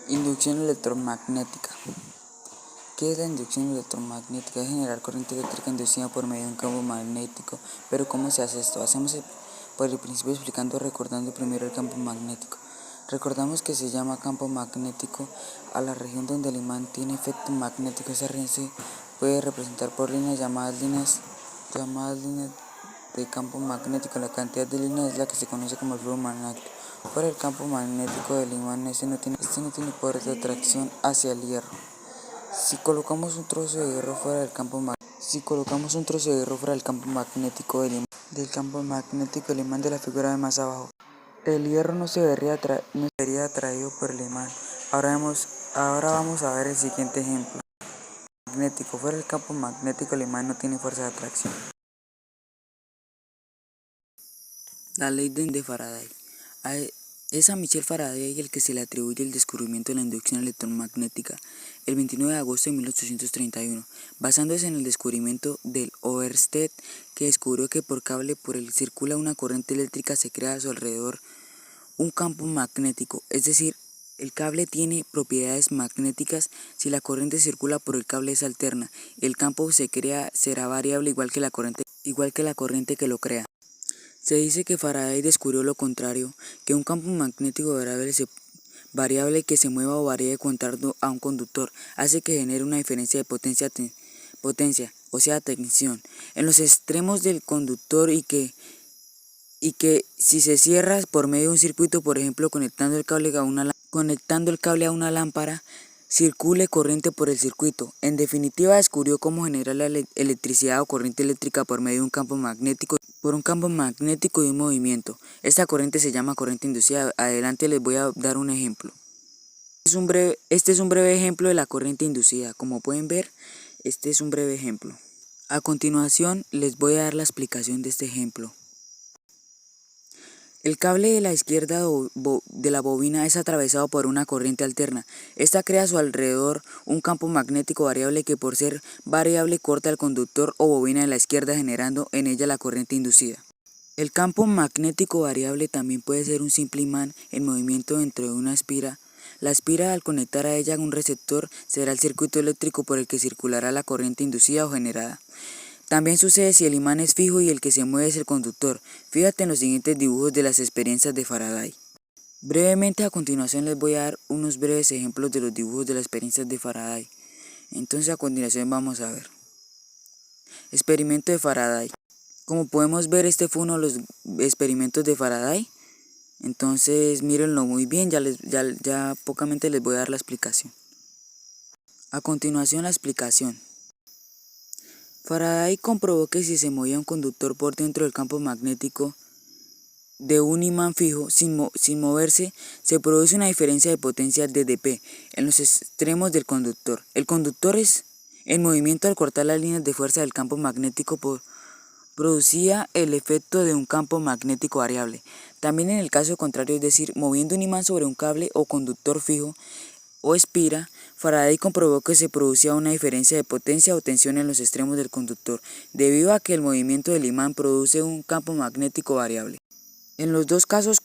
Inducción electromagnética. ¿Qué es la inducción electromagnética? Es generar corriente eléctrica inducida por medio de un campo magnético. Pero ¿cómo se hace esto? Hacemos por el principio recordando primero el campo magnético. Recordamos que se llama campo magnético a la región donde el imán tiene efecto magnético. Esa región se puede representar por líneas llamadas líneas de campo magnético. La cantidad de líneas es la que se conoce como el flujo magnético. Por el campo magnético del imán, este no tiene poder de atracción hacia el hierro. Si colocamos un trozo de hierro fuera del campo magnético del campo magnético del imán de la figura de más abajo, el hierro no se vería atraído por el imán. Ahora vamos a ver el siguiente ejemplo. Magnético. Fuera del campo magnético el imán no tiene fuerza de atracción. La ley de Faraday. Es a Michel Faraday el que se le atribuye el descubrimiento de la inducción electromagnética el 29 de agosto de 1831, basándose en el descubrimiento del Oersted, que descubrió que por cable por el circula una corriente eléctrica, se crea a su alrededor un campo magnético, es decir, el cable tiene propiedades magnéticas. Si la corriente circula por el cable es alterna, el campo se crea será variable igual que la corriente que lo crea. Se dice que Faraday descubrió lo contrario, que un campo magnético variable que se mueva o varíe contrario a un conductor hace que genere una diferencia de potencia, o sea, tensión, en los extremos del conductor y que si se cierra por medio de un circuito, por ejemplo conectando el cable a una lámpara, circule corriente por el circuito. En definitiva, descubrió cómo generar la electricidad o corriente eléctrica por medio de un campo magnético y un movimiento. Esta corriente se llama corriente inducida. Adelante les voy a dar un ejemplo. Este es un breve ejemplo de la corriente inducida. Como pueden ver, este es un breve ejemplo. A continuación les voy a dar la explicación de este ejemplo. El cable de la izquierda de la bobina es atravesado por una corriente alterna. Esta crea a su alrededor un campo magnético variable que, por ser variable, corta el conductor o bobina de la izquierda, generando en ella la corriente inducida. El campo magnético variable también puede ser un simple imán en movimiento dentro de una espira. La espira, al conectar a ella un receptor, será el circuito eléctrico por el que circulará la corriente inducida o generada. También sucede si el imán es fijo y el que se mueve es el conductor. Fíjate en los siguientes dibujos de las experiencias de Faraday. Brevemente, a continuación les voy a dar unos breves ejemplos de los dibujos de las experiencias de Faraday. Entonces a continuación vamos a ver. Experimento de Faraday. Como podemos ver, este fue uno de los experimentos de Faraday. Entonces mírenlo muy bien, ya pocamente les voy a dar la explicación. A continuación la explicación. Faraday comprobó que si se movía un conductor por dentro del campo magnético de un imán fijo sin moverse, se produce una diferencia de potencia dp en los extremos del conductor. El conductor es en movimiento al cortar las líneas de fuerza del campo magnético producía el efecto de un campo magnético variable. También en el caso contrario, es decir, moviendo un imán sobre un cable o conductor fijo o espira, Faraday comprobó que se producía una diferencia de potencia o tensión en los extremos del conductor, debido a que el movimiento del imán produce un campo magnético variable. En los dos casos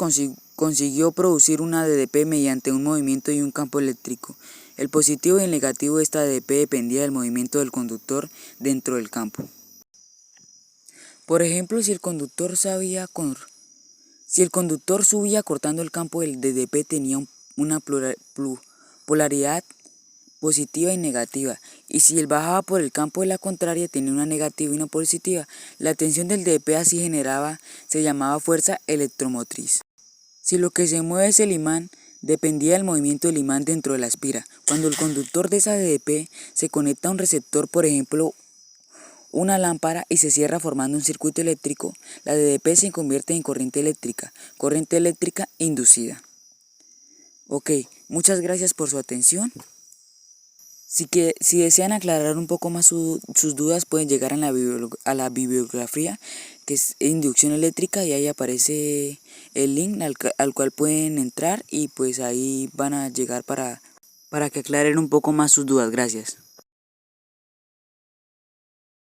consiguió producir una DDP mediante un movimiento y un campo eléctrico. El positivo y el negativo de esta DDP dependía del movimiento del conductor dentro del campo. Por ejemplo, si el conductor subía cortando el campo, el DDP tenía una polaridad positiva y negativa, y si él bajaba por el campo de la contraria, tenía una negativa y una positiva. La tensión del DP así generaba se llamaba fuerza electromotriz. Si lo que se mueve es el imán, dependía del movimiento del imán dentro de la espira. Cuando el conductor de esa DP se conecta a un receptor, por ejemplo una lámpara, y se cierra formando un circuito eléctrico, la DP se convierte en corriente eléctrica inducida. Ok, muchas gracias por su atención. Si desean aclarar un poco más sus dudas, pueden llegar a la bibliografía, que es inducción eléctrica, y ahí aparece el link al cual pueden entrar, y pues ahí van a llegar para que aclaren un poco más sus dudas. Gracias.